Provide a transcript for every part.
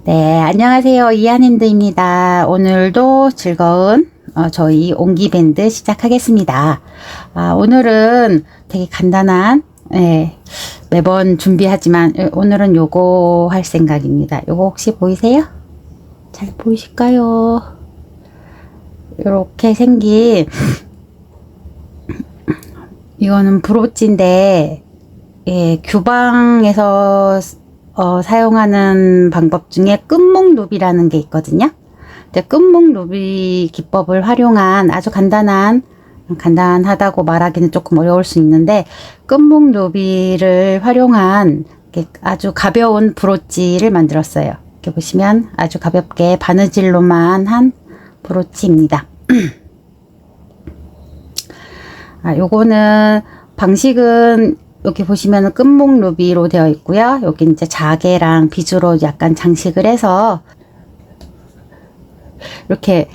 네, 안녕하세요. 이한핸드입니다. 오늘도 즐거운 저희 옹기밴드 시작하겠습니다. 오늘은 되게 간단한, 매번 준비하지만 오늘은 요거 할 생각입니다. 요거 혹시 보이세요? 잘 보이실까요? 이렇게 생긴 이거는 브로치인데, 규방에서 사용하는 방법 중에 끝목 루비라는 게 있거든요. 끝목 루비 기법을 활용한 아주 간단하다고 말하기는 조금 어려울 수 있는데, 끝목 루비를 활용한 아주 가벼운 브로치를 만들었어요. 이렇게 보시면 아주 가볍게 바느질로만 한 브로치입니다. 요거는 방식은 여기 보시면 끝목 루비로 되어 있고요. 여기 이제 자개랑 비즈로 약간 장식을 해서 이렇게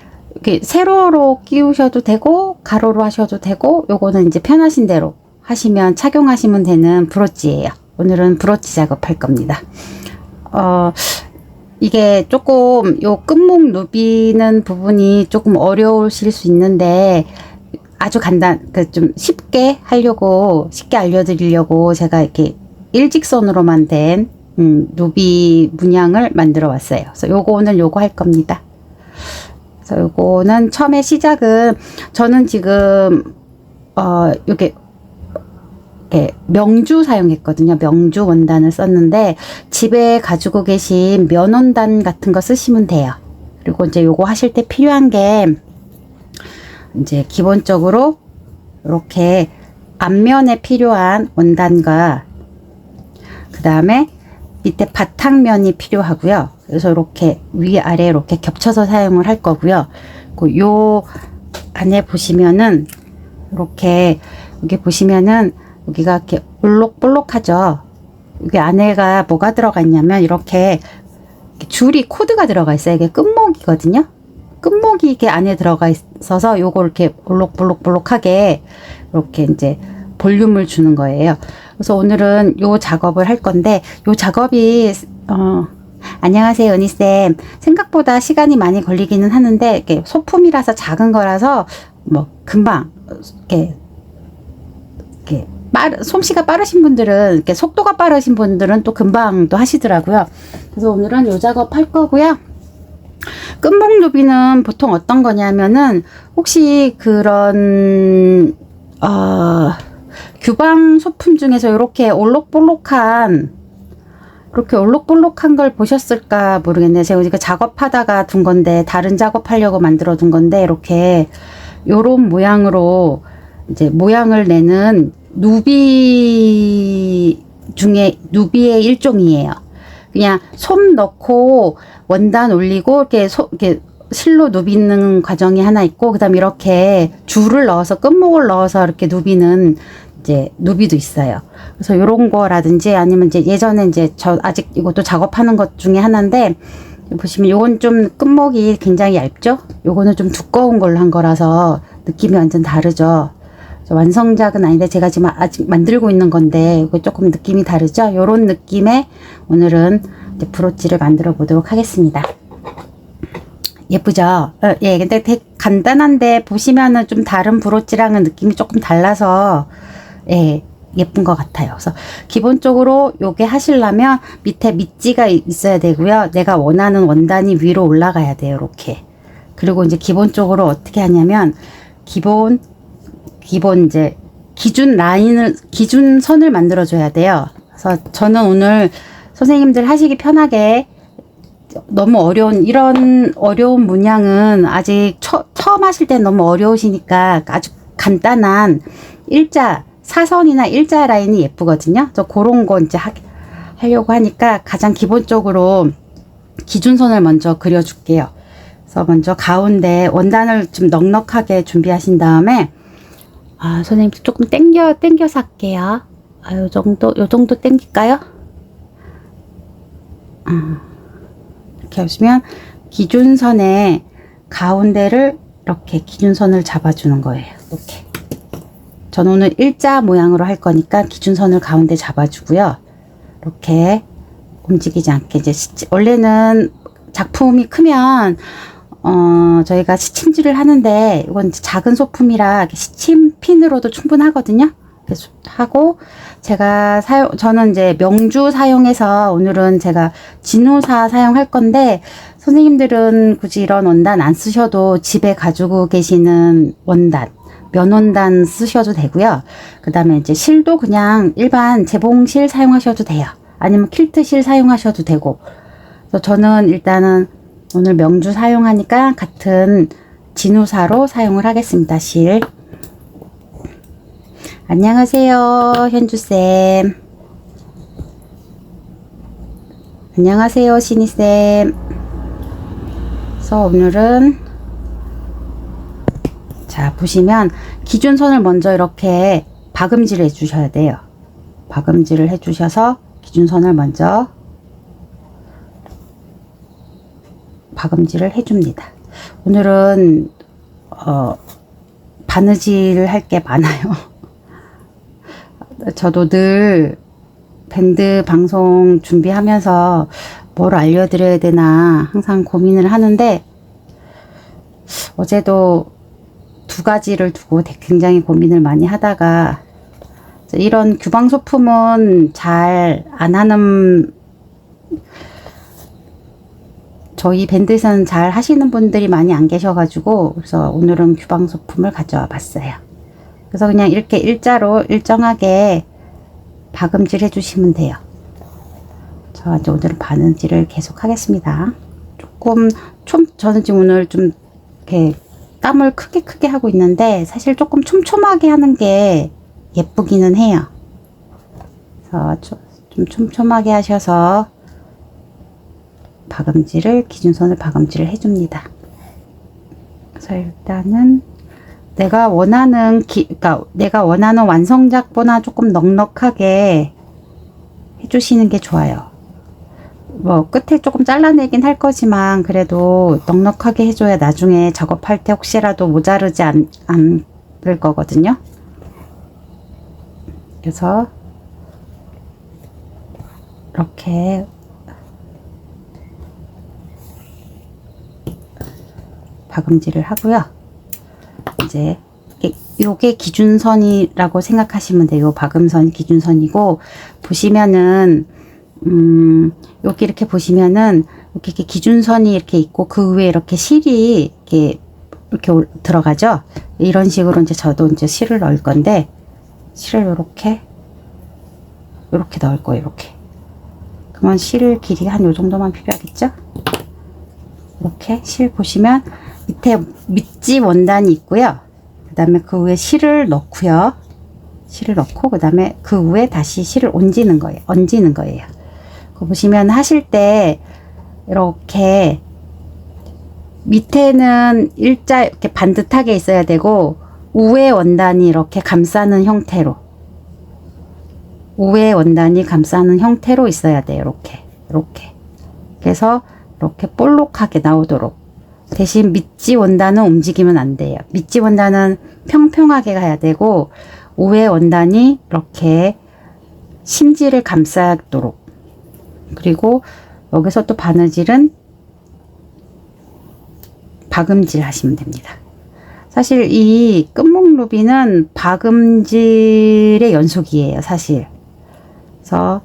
세로로 끼우셔도 되고 가로로 하셔도 되고, 요거는 이제 편하신 대로 하시면 착용하시면 되는 브로치예요. 오늘은 브로치 작업할 겁니다. 이게 조금 요 끝목 루비는 부분이 조금 어려우실 수 있는데, 아주 좀 쉽게 알려드리려고 제가 이렇게 일직선으로만 된 루비 문양을 만들어 왔어요. 그래서 오늘 요거 할 겁니다. 그래서 요거는 처음에 시작은 저는 지금 요게 명주 사용했거든요. 명주 원단을 썼는데, 집에 가지고 계신 면 원단 같은 거 쓰시면 돼요. 그리고 이제 요거 하실 때 필요한 게, 이제 기본적으로 이렇게 앞면에 필요한 원단과 그 다음에 밑에 바탕면이 필요하고요. 그래서 이렇게 위아래 이렇게 겹쳐서 사용을 할 거고요. 요 안에 보시면은 이렇게 여기 보시면은 여기가 이렇게 볼록볼록하죠. 여기 안에가 뭐가 들어가 있냐면 이렇게 줄이 코드가 들어가 있어요. 이게 끝목이거든요. 끝목이 이게 안에 들어가 있어서 요거 이렇게 볼록볼록하게 이렇게 이제 볼륨을 주는 거예요. 그래서 오늘은 요 작업을 할 건데, 요 작업이 안녕하세요 은희쌤. 생각보다 시간이 많이 걸리기는 하는데, 이렇게 소품이라서 작은 거라서 뭐 금방 이렇게 솜씨가 빠르신 분들은, 이렇게 속도가 빠르신 분들은 또 금방 또 하시더라고요. 그래서 오늘은 요 작업 할 거고요. 끝목 루비는 보통 어떤 거냐면은, 혹시 그런 규방 소품 중에서 이렇게 올록볼록한 걸 보셨을까 모르겠네요. 제가 이거 작업하다가 둔 건데, 다른 작업하려고 만들어 둔 건데, 이렇게 요런 모양으로 이제 모양을 내는 누비의 일종이에요. 그냥 솜 넣고 원단 올리고 이렇게 실로 누비는 과정이 하나 있고, 그다음에 이렇게 줄을 넣어서 끝목을 넣어서 이렇게 누비는 이제 누비도 있어요. 그래서 요런 거라든지, 아니면 이제 예전에 이제 저 아직 이것도 작업하는 것 중에 하나인데, 보시면 요건 좀 끝목이 굉장히 얇죠? 요거는 좀 두꺼운 걸로 한 거라서 느낌이 완전 다르죠. 완성작은 아닌데 제가 지금 아직 만들고 있는 건데, 이거 조금 느낌이 다르죠? 요런 느낌의 오늘은 이제 브로치를 만들어 보도록 하겠습니다. 예쁘죠? 근데 되게 간단한데 보시면은 좀 다른 브로치랑은 느낌이 조금 달라서 예쁜 것 같아요. 그래서 기본적으로 요게 하시려면 밑에 밑지가 있어야 되고요. 내가 원하는 원단이 위로 올라가야 돼요. 이렇게. 그리고 이제 기본적으로 어떻게 하냐면, 기본 이제 기준선을 만들어줘야 돼요. 그래서 저는 오늘 선생님들 하시기 편하게, 너무 이런 어려운 문양은 아직 처음 하실 땐 너무 어려우시니까 아주 간단한 사선이나 일자 라인이 예쁘거든요. 저 그런 거 이제 하려고 하니까 가장 기본적으로 기준선을 먼저 그려줄게요. 그래서 먼저 가운데 원단을 좀 넉넉하게 준비하신 다음에, 선생님 조금 땡겨서 할게요. 요 정도 땡길까요? 이렇게 하시면 기준선의 가운데를 이렇게 기준선을 잡아주는 거예요. 이렇게. 저는 오늘 일자 모양으로 할 거니까 기준선을 가운데 잡아주고요. 이렇게 움직이지 않게 이제 원래는 작품이 크면 저희가 시침질을 하는데 이건 작은 소품이라 시침핀으로도 충분하거든요. 그래서 하고 저는 이제 명주 사용해서 오늘은 제가 진우사 사용할 건데 선생님들은 굳이 이런 원단 안 쓰셔도 집에 가지고 계시는 원단 면원단 쓰셔도 되고요. 그 다음에 이제 실도 그냥 일반 재봉실 사용하셔도 돼요. 아니면 퀼트 실 사용하셔도 되고. 그래서 저는 일단은 오늘 명주 사용하니까 같은 진우사로 사용을 하겠습니다. 실. 안녕하세요, 현주쌤. 안녕하세요, 신이쌤. 그래서 오늘은 자, 보시면 기준선을 먼저 이렇게 박음질을 해주셔야 돼요. 박음질을 해주셔서 기준선을 먼저 박음질을 해줍니다. 오늘은 바느질 할 게 많아요. 저도 늘 밴드 방송 준비하면서 뭘 알려드려야 되나 항상 고민을 하는데 어제도 두 가지를 두고 굉장히 고민을 많이 하다가 이런 규방 소품은 잘 안 하는 저희 밴드에서는 잘 하시는 분들이 많이 안 계셔가지고 그래서 오늘은 규방 소품을 가져와 봤어요. 그래서 그냥 이렇게 일자로 일정하게 박음질 해주시면 돼요. 저 이제 오늘은 바느질을 계속 하겠습니다. 저는 지금 오늘 좀 이렇게 땀을 크게 하고 있는데 사실 조금 촘촘하게 하는 게 예쁘기는 해요. 그래서 좀 촘촘하게 하셔서 기준선을 박음질을 해줍니다. 그래서 일단은 내가 원하는 완성작보다 조금 넉넉하게 해주시는 게 좋아요. 뭐 끝에 조금 잘라내긴 할 거지만 그래도 넉넉하게 해줘야 나중에 작업할 때 혹시라도 모자르지 않을 거거든요. 그래서 이렇게 박음질을 하고요. 이제 요게 기준선이라고 생각하시면 돼요. 박음선이 기준선이고 보시면은 여기 이렇게 보시면은 이렇게 기준선이 이렇게 있고 그 위에 이렇게 실이 이렇게 들어가죠. 이런 식으로 이제 저도 이제 실을 넣을 건데 실을 이렇게 넣을 거예요. 이렇게. 그러면 실 길이 한 요 정도만 필요하겠죠? 이렇게 실 보시면 밑에 밑지 원단이 있고요. 그 다음에 그 위에 실을 넣고요. 실을 넣고 그 다음에 그 위에 다시 실을 얹는 거예요. 그거 보시면 하실 때 이렇게 밑에는 일자 이렇게 반듯하게 있어야 되고 우에 원단이 이렇게 감싸는 형태로 있어야 돼요. 이렇게 그래서 이렇게 볼록하게 나오도록. 대신 밑지 원단은 움직이면 안 돼요. 밑지 원단은 평평하게 가야 되고 우에 원단이 이렇게 심지를 감싸도록. 그리고 여기서 또 바느질은 박음질 하시면 됩니다. 사실 이 끝목 루비는 박음질의 연속이에요. 사실. 그래서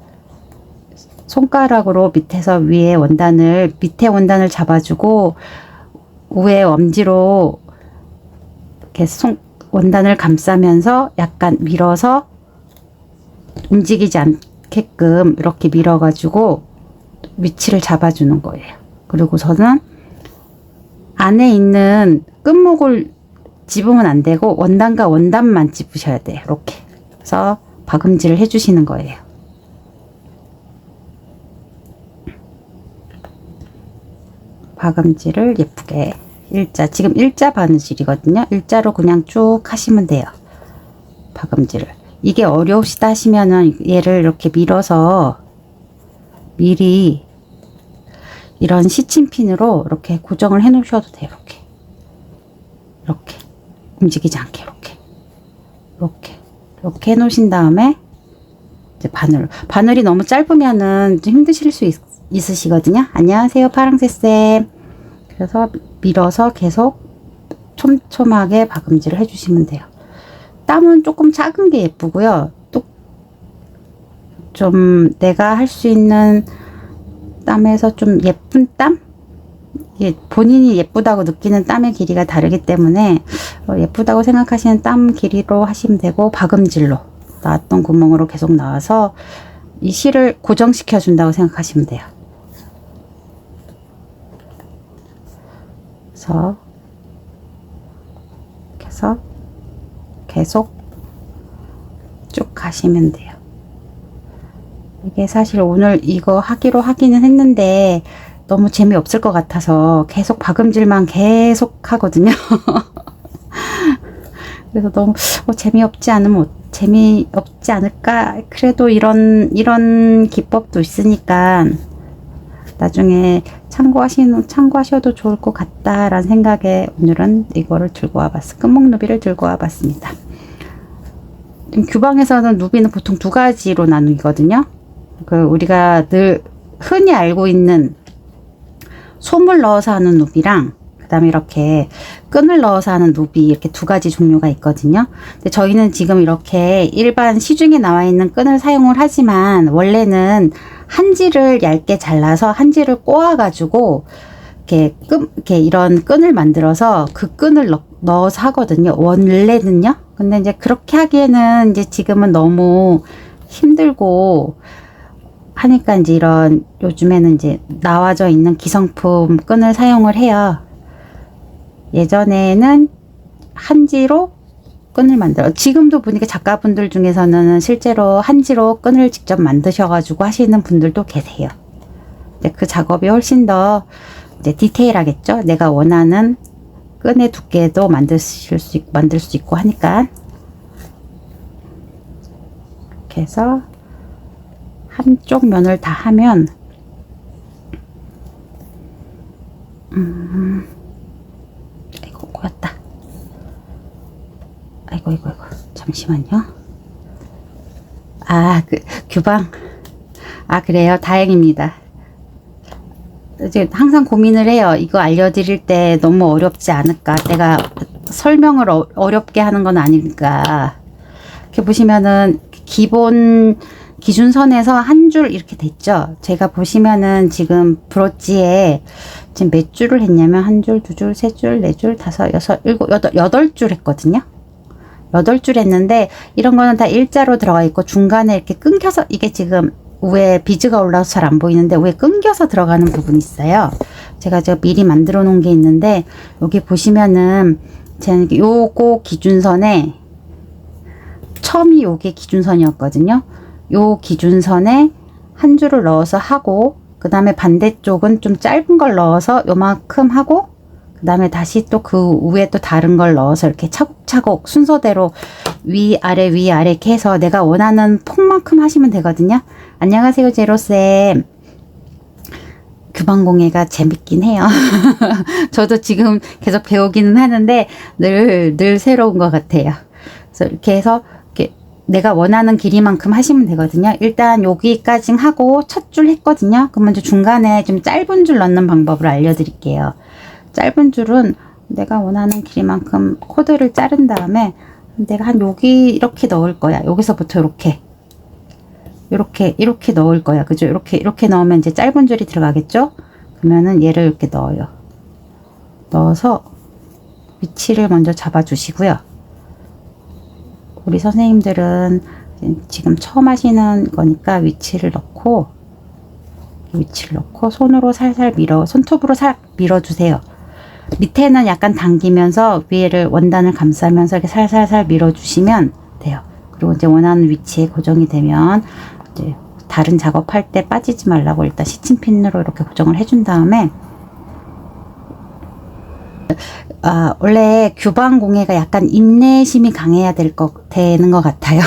손가락으로 밑에 원단을 잡아주고 위에 엄지로 이렇게 원단을 감싸면서 약간 밀어서 움직이지 않게끔 이렇게 밀어가지고 위치를 잡아주는 거예요. 그리고 저는 안에 있는 끝목을 집으면 안 되고 원단과 원단만 집으셔야 돼요. 이렇게. 그래서 박음질을 해주시는 거예요. 박음질을 예쁘게 지금 일자 바느질이거든요. 일자로 그냥 쭉 하시면 돼요. 박음질을. 이게 어려우시다 하시면은 얘를 이렇게 밀어서 미리 이런 시침핀으로 이렇게 고정을 해 놓으셔도 돼요. 이렇게 움직이지 않게 이렇게 해 놓으신 다음에 이제 바늘이 너무 짧으면은 좀 힘드실 수 있으시거든요. 안녕하세요, 파랑새쌤. 그래서 밀어서 계속 촘촘하게 박음질을 해주시면 돼요. 땀은 조금 작은 게 예쁘고요. 또 좀 내가 할 수 있는 땀에서 좀 예쁜 땀? 본인이 예쁘다고 느끼는 땀의 길이가 다르기 때문에 예쁘다고 생각하시는 땀 길이로 하시면 되고, 박음질로 나왔던 구멍으로 계속 나와서 이 실을 고정시켜 준다고 생각하시면 돼요. 그래서 계속 쭉 가시면 돼요. 이게 사실 오늘 이거 하기는 했는데 너무 재미없을 것 같아서 계속 박음질만 계속 하거든요. 그래서 너무 재미없지 않을까? 그래도 이런 기법도 있으니까 나중에 참고하셔도 좋을 것 같다라는 생각에 오늘은 이거를 들고 와봤어요. 끝목누비를 들고 와봤습니다. 규방에서는 누비는 보통 두 가지로 나누거든요. 우리가 늘 흔히 알고 있는 솜을 넣어서 하는 누비랑 그다음에 이렇게 끈을 넣어서 하는 누비, 이렇게 두 가지 종류가 있거든요. 근데 저희는 지금 이렇게 일반 시중에 나와 있는 끈을 사용을 하지만 원래는 한지를 얇게 잘라서 한지를 꼬아 가지고 이렇게 이런 끈을 만들어서 그 끈을 넣어서 하거든요. 원래는요. 근데 이제 그렇게 하기에는 이제 지금은 너무 힘들고 하니까 이제 요즘에는 이제 나와져 있는 기성품 끈을 사용을 해요. 예전에는 한지로 끈을 지금도 보니까 작가분들 중에서는 실제로 한지로 끈을 직접 만드셔가지고 하시는 분들도 계세요. 그 작업이 훨씬 더 이제 디테일하겠죠. 내가 원하는 끈의 두께도 만들 수 있고 하니까. 이렇게 해서 한쪽 면을 다 하면 아이고 꼬였다. 아이고 잠시만요. 규방. 그래요. 다행입니다. 이제 항상 고민을 해요. 이거 알려드릴 때 너무 어렵지 않을까? 내가 설명을 어렵게 하는 건 아닐까? 이렇게 보시면은 기본 기준선에서 한 줄 이렇게 됐죠. 제가 보시면은 지금 브로치에 지금 몇 줄을 했냐면 한 줄, 두 줄, 세 줄, 네 줄, 다섯, 여섯, 일곱, 여덟 줄 했거든요. 8줄 했는데 이런 거는 다 일자로 들어가 있고 중간에 이렇게 끊겨서, 이게 지금 위에 비즈가 올라와서 잘 안 보이는데 위에 끊겨서 들어가는 부분이 있어요. 제가 미리 만들어 놓은 게 있는데 여기 보시면은 제가 요거 기준선에 처음이 요게 기준선이었거든요. 요 기준선에 한 줄을 넣어서 하고, 그 다음에 반대쪽은 좀 짧은 걸 넣어서 요만큼 하고, 그 다음에 다시 또 그 위에 또 다른 걸 넣어서 이렇게 차곡차곡 순서대로 위아래 이렇게 해서 내가 원하는 폭만큼 하시면 되거든요. 안녕하세요, 제로쌤. 규방공예가 재밌긴 해요. 저도 지금 계속 배우기는 하는데 늘 새로운 것 같아요. 그래서 이렇게 해서 내가 원하는 길이만큼 하시면 되거든요. 일단 여기까지 하고 첫 줄 했거든요. 그러면 이제 중간에 좀 짧은 줄 넣는 방법을 알려드릴게요. 짧은 줄은 내가 원하는 길이만큼 코드를 자른 다음에 내가 한 여기 이렇게 넣을 거야. 여기서부터 이렇게 넣을 거야. 그죠? 이렇게 넣으면 이제 짧은 줄이 들어가겠죠? 그러면은 얘를 이렇게 넣어요. 넣어서 위치를 먼저 잡아 주시고요. 우리 선생님들은 지금 처음 하시는 거니까 위치를 넣고 손으로 살살 손톱으로 밀어주세요. 밑에는 약간 당기면서 위에를 원단을 감싸면서 이렇게 살살살 밀어주시면 돼요. 그리고 이제 원하는 위치에 고정이 되면 이제 다른 작업할 때 빠지지 말라고 일단 시침핀으로 이렇게 고정을 해준 다음에, 원래 규방공예가 약간 인내심이 강해야 되는 것 같아요.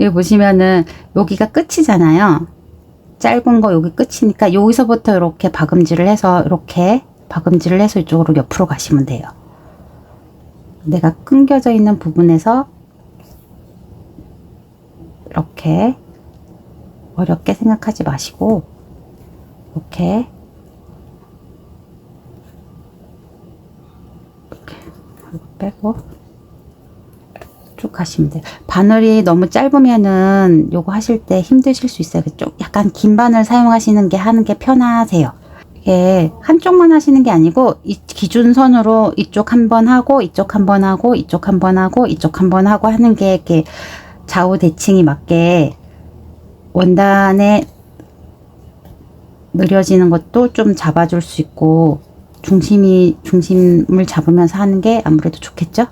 여기 보시면은 여기가 끝이잖아요. 짧은 거 여기 끝이니까 여기서부터 이렇게 박음질을 해서 이쪽으로 옆으로 가시면 돼요. 내가 끊겨져 있는 부분에서 이렇게 어렵게 생각하지 마시고 이렇게 빼고 쭉 가시면 돼요. 바늘이 너무 짧으면은 요거 하실 때 힘드실 수 있어요. 좀 약간 긴 바늘 사용하시는 게 하는 게 편하세요. 이게 한쪽만 하시는 게 아니고 이 기준선으로 이쪽 한번 하고 이쪽 한번 하고 이쪽 한번 하고 이쪽 한번 하고 하는 게 이렇게 좌우 대칭이 맞게 원단에 느려지는 것도 좀 잡아줄 수 있고 중심을 잡으면서 하는 게 아무래도 좋겠죠?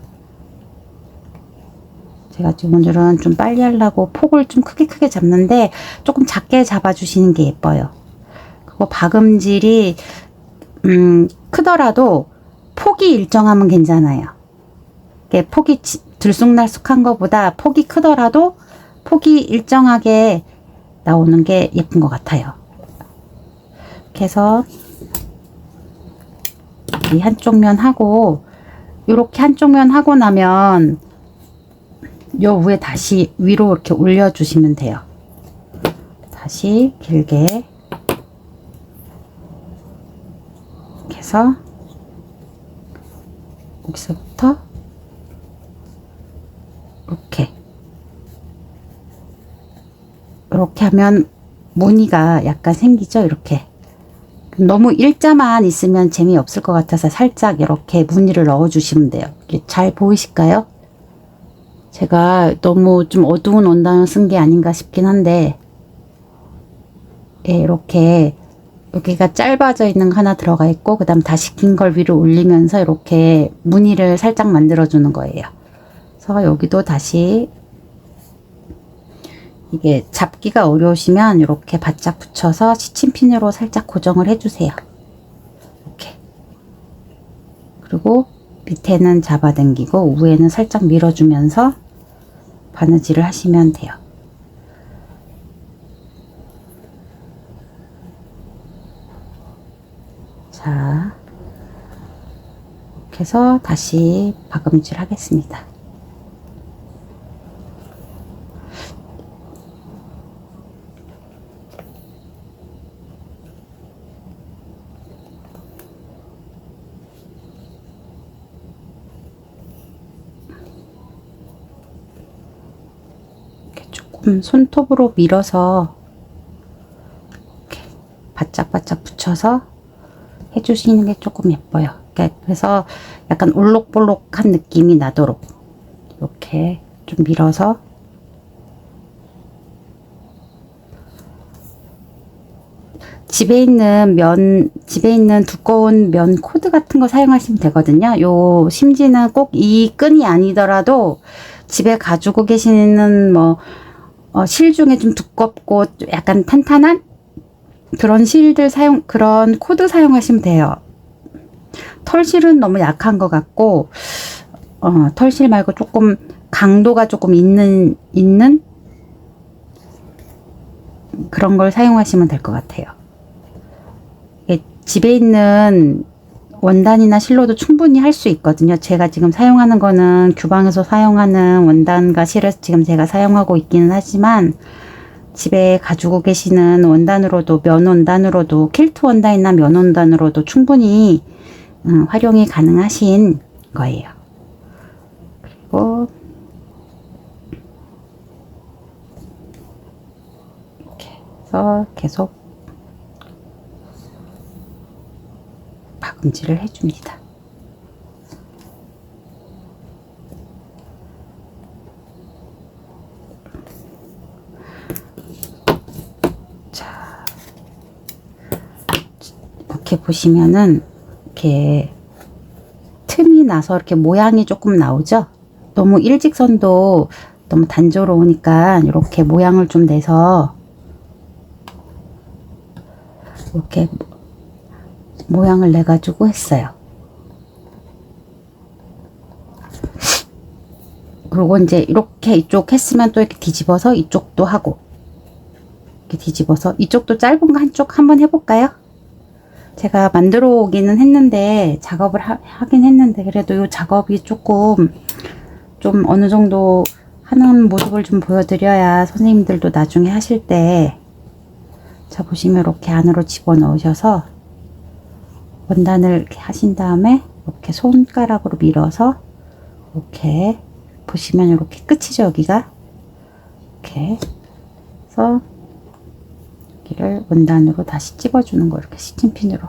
제가 지금 오늘은 좀 빨리 하려고 폭을 좀 크게 잡는데 조금 작게 잡아주시는 게 예뻐요. 그리고 박음질이 크더라도 폭이 일정하면 괜찮아요. 이게 폭이 들쑥날쑥한 것보다 폭이 크더라도 폭이 일정하게 나오는 게 예쁜 것 같아요. 이렇게 해서 이 한쪽 면 하고 이렇게 한쪽 면 하고 나면 요 위에 다시 위로 이렇게 올려 주시면 돼요. 다시 길게 이렇게 해서 여기서부터 이렇게 하면 무늬가 약간 생기죠. 이렇게 너무 일자만 있으면 재미없을 것 같아서 살짝 이렇게 무늬를 넣어 주시면 돼요. 이게 잘 보이실까요? 제가 너무 좀 어두운 원단을 쓴 게 아닌가 싶긴 한데, 예, 이렇게 여기가 짧아져 있는 거 하나 들어가 있고 그 다음 다시 긴 걸 위로 올리면서 이렇게 무늬를 살짝 만들어 주는 거예요. 그래서 여기도 다시 이게 잡기가 어려우시면 이렇게 바짝 붙여서 시침핀으로 살짝 고정을 해주세요. 이렇게. 그리고 밑에는 잡아당기고 위에는 살짝 밀어주면서 바느질을 하시면 돼요. 자, 이렇게 해서 다시 박음질 하겠습니다. 손톱으로 밀어서 이렇게 바짝바짝 붙여서 해주시는 게 조금 예뻐요. 그래서 약간 올록볼록한 느낌이 나도록 이렇게 좀 밀어서 집에 있는 두꺼운 면 코드 같은 거 사용하시면 되거든요. 요 심지는 꼭 이 끈이 아니더라도 집에 가지고 계시는 실 중에 좀 두껍고 약간 탄탄한 그런 그런 코드 사용하시면 돼요. 털실은 너무 약한 것 같고, 털실 말고 조금 강도가 조금 있는 그런 걸 사용하시면 될 것 같아요. 집에 있는 원단이나 실로도 충분히 할 수 있거든요. 제가 지금 사용하는 거는 규방에서 사용하는 원단과 실을 지금 제가 사용하고 있기는 하지만 집에 가지고 계시는 원단으로도 면 원단으로도 킬트 원단이나 면 원단으로도 충분히 활용이 가능하신 거예요. 그리고 이렇게 해서 계속 박음질을 해줍니다. 자, 이렇게 보시면은 이렇게 틈이 나서 이렇게 모양이 조금 나오죠. 너무 일직선도 너무 단조로우니까 이렇게 모양을 좀 내서 이렇게 모양을 내 가지고 했어요. 그리고 이제 이렇게 이쪽 했으면 또 이렇게 뒤집어서 이쪽도 하고 이렇게 뒤집어서 이쪽도 짧은 거 한쪽 한번 해볼까요? 제가 만들어 오기는 했는데 작업을 하긴 했는데 그래도 이 작업이 조금 좀 어느 정도 하는 모습을 좀 보여드려야 선생님들도 나중에 하실 때, 자 보시면 이렇게 안으로 집어넣으셔서 원단을 이렇게 하신 다음에 이렇게 손가락으로 밀어서 이렇게 보시면 이렇게 끝이죠. 여기가 이렇게 해서 여기를 원단으로 다시 찝어주는 거, 이렇게 스팀핀으로.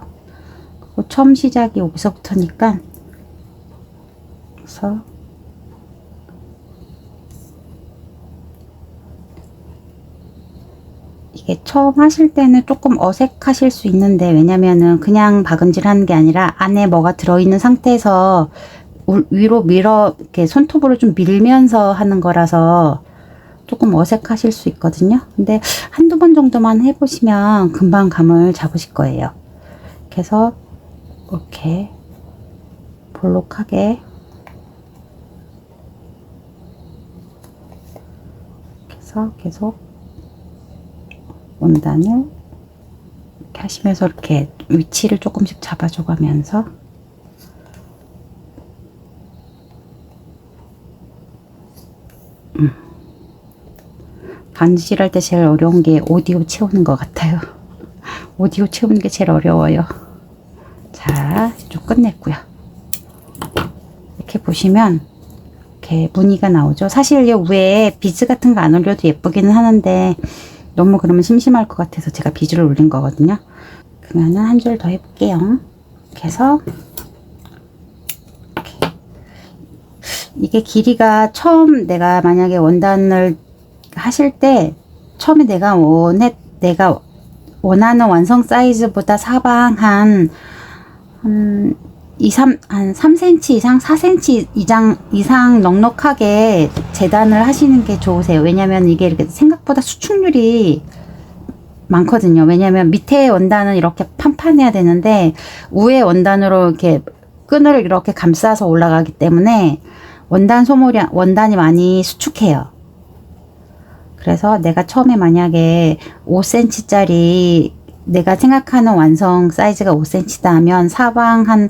그리고 처음 시작이 여기서부터니까, 그래서 이게 처음 하실 때는 조금 어색하실 수 있는데, 왜냐면은 그냥 박음질 하는 게 아니라 안에 뭐가 들어있는 상태에서 위로 밀어 이렇게 손톱으로 좀 밀면서 하는 거라서 조금 어색하실 수 있거든요. 근데 한두 번 정도만 해보시면 금방 감을 잡으실 거예요. 그래서 이렇게 볼록하게 해서 계속 원단을 이렇게 하시면서 이렇게 위치를 조금씩 잡아줘 가면서 반질 할 때 제일 어려운 게 오디오 채우는 것 같아요. 오디오 채우는 게 제일 어려워요. 자, 좀 끝냈고요. 이렇게 보시면 이렇게 무늬가 나오죠. 사실 이 위에 비즈 같은 거 안 올려도 예쁘기는 하는데 너무 그러면 심심할 것 같아서 제가 비즈를 올린 거거든요. 그러면은 한 줄 더 해볼게요. 이렇게 해서 이렇게. 이게 길이가 처음 내가 만약에 원단을 하실 때 처음에 내가 원하는 완성 사이즈보다 사방 한 3cm 이상, 4cm 이상 넉넉하게 재단을 하시는 게 좋으세요. 왜냐면 이게 이렇게 생각보다 수축률이 많거든요. 왜냐면 밑에 원단은 이렇게 판판해야 되는데 위에 원단으로 이렇게 끈을 이렇게 감싸서 올라가기 때문에 원단이 많이 수축해요. 그래서 내가 처음에 만약에 5cm짜리 내가 생각하는 완성 사이즈가 5cm다 하면 사방 한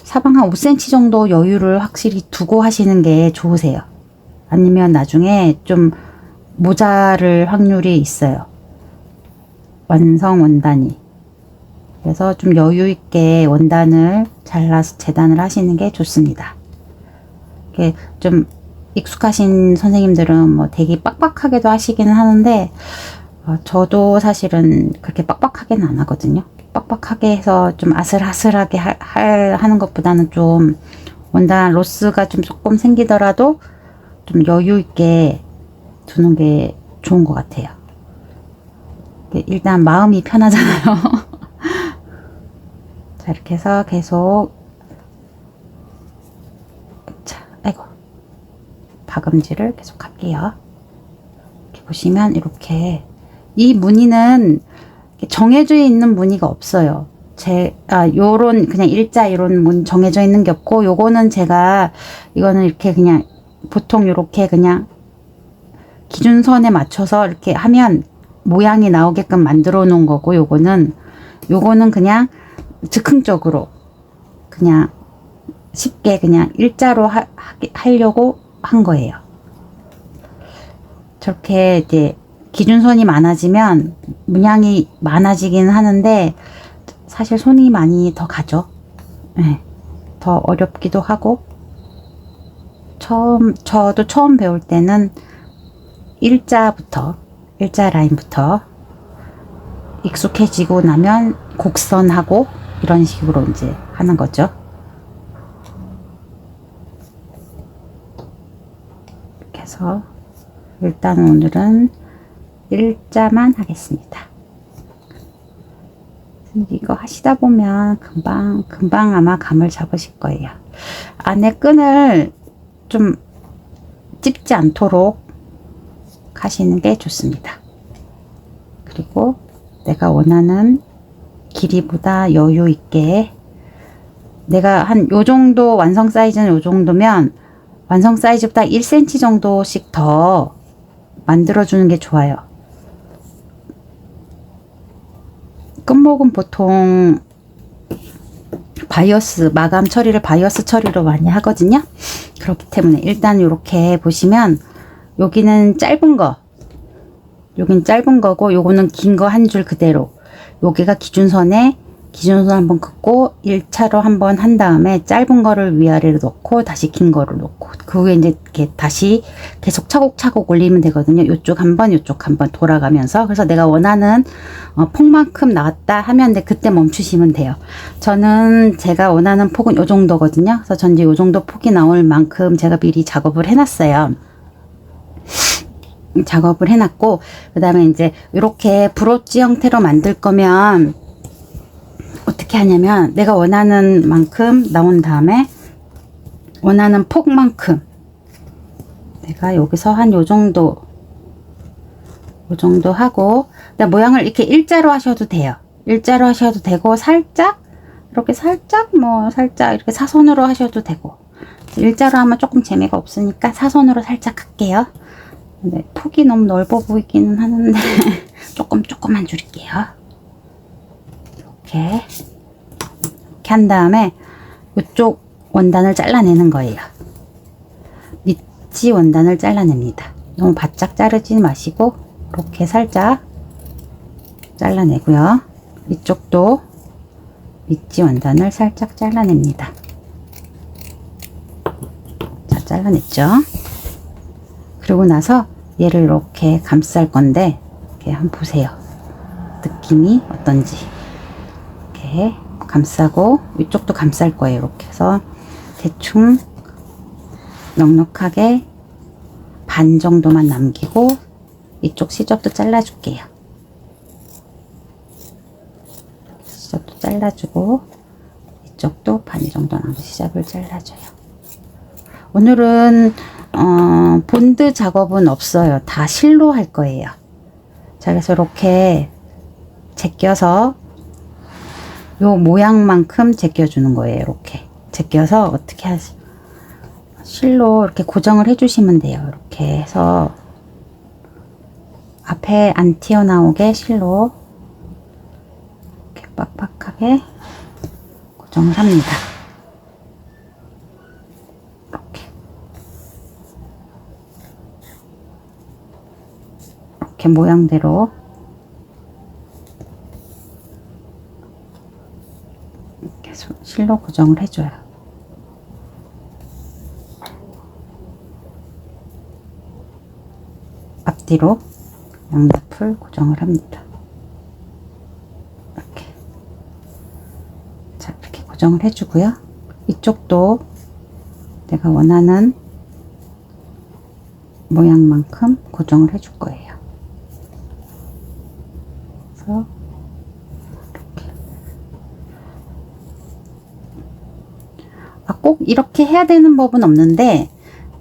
5cm 정도 여유를 확실히 두고 하시는 게 좋으세요. 아니면 나중에 좀 모자랄 확률이 있어요. 완성 원단이. 그래서 좀 여유 있게 원단을 잘라서 재단을 하시는 게 좋습니다. 이게 좀 익숙하신 선생님들은 뭐 되게 빡빡하게도 하시기는 하는데 저도 사실은 그렇게 빡빡하게는 안 하거든요. 빡빡하게 해서 좀 아슬아슬하게 하는 것보다는 좀 원단 로스가 좀 조금 생기더라도 좀 여유 있게 두는 게 좋은 것 같아요. 일단 마음이 편하잖아요. 자, 이렇게 해서 계속, 자, 아이고, 박음질을 계속 할게요. 이렇게 보시면 이렇게 이 무늬는 정해져 있는 무늬가 없어요. 요런 그냥 일자 이런 무늬 정해져 있는 게 없고, 요거는 이거는 이렇게 그냥 보통 이렇게 그냥 기준선에 맞춰서 이렇게 하면 모양이 나오게끔 만들어 놓은 거고, 요거는 그냥 즉흥적으로 그냥 쉽게 그냥 일자로 하려고 한 거예요. 저렇게 이제 기준선이 많아지면 문양이 많아지긴 하는데 사실 손이 많이 더 가죠. 네, 더 어렵기도 하고, 저도 처음 배울 때는 일자 라인부터 익숙해지고 나면 곡선하고 이런 식으로 이제 하는 거죠. 이렇게 해서 일단 오늘은 일자만 하겠습니다. 이거 하시다 보면 금방 아마 감을 잡으실 거예요. 안에 끈을 좀 찝지 않도록 하시는 게 좋습니다. 그리고 내가 원하는 길이보다 여유 있게, 내가 한 요 정도 완성 사이즈는 요 정도면 완성 사이즈보다 1cm 정도씩 더 만들어주는 게 좋아요. 끝목은 보통 바이어스, 마감 처리를 바이어스 처리로 많이 하거든요. 그렇기 때문에 일단 이렇게 보시면 여기는 짧은 거, 여긴 짧은 거고 요거는 긴 거 한 줄 그대로, 여기가 기준선에 기준선 한번 긋고 1차로 한번 한 다음에 짧은 거를 위아래로 놓고 다시 긴 거를 놓고 그 후에 이제 이렇게 다시 계속 차곡차곡 올리면 되거든요. 요쪽 한번 요쪽 한번 돌아가면서. 그래서 내가 원하는 폭만큼 나왔다 하면 그때 멈추시면 돼요. 저는 제가 원하는 폭은 요 정도거든요. 그래서 전 이제 요 정도 폭이 나올 만큼 제가 미리 작업을 해놨어요. 작업을 해놨고, 그 다음에 이제 이렇게 브로치 형태로 만들 거면 어떻게 하냐면 내가 원하는 만큼 나온 다음에 원하는 폭만큼 내가 여기서 한 요 정도 하고, 그다음 모양을 이렇게 일자로 하셔도 돼요. 일자로 하셔도 되고 살짝 이렇게 살짝 이렇게 사선으로 하셔도 되고, 일자로 하면 조금 재미가 없으니까 사선으로 살짝 할게요. 근데 폭이 너무 넓어 보이기는 하는데 조금만 줄일게요. 이렇게 한 다음에 이쪽 원단을 잘라내는 거예요. 밑지 원단을 잘라냅니다. 너무 바짝 자르지 마시고 이렇게 살짝 잘라내고요. 이쪽도 밑지 원단을 살짝 잘라냅니다. 자, 잘라냈죠. 그리고 나서 얘를 이렇게 감쌀 건데 이렇게 한번 보세요. 느낌이 어떤지. 이렇게 감싸고 이쪽도 감쌀 거예요. 이렇게 해서 대충 넉넉하게 반 정도만 남기고 이쪽 시접도 잘라줄게요. 시접도 잘라주고 이쪽도 반 정도 남은 시접을 잘라줘요. 오늘은 본드 작업은 없어요. 다 실로 할 거예요. 자, 그래서 이렇게 제껴서 요 모양만큼 제껴주는 거예요. 이렇게 제껴서 어떻게 하시, 실로 이렇게 고정을 해주시면 돼요. 이렇게 해서 앞에 안 튀어나오게 실로 이렇게 빡빡하게 고정을 합니다. 이렇게 모양대로 이렇게 실로 고정을 해줘요. 앞뒤로 양옆을 고정을 합니다. 이렇게. 자, 이렇게 고정을 해주고요. 이쪽도 내가 원하는 모양만큼 고정을 해줄 거예요. 그래서 이렇게. 꼭 이렇게 해야 되는 법은 없는데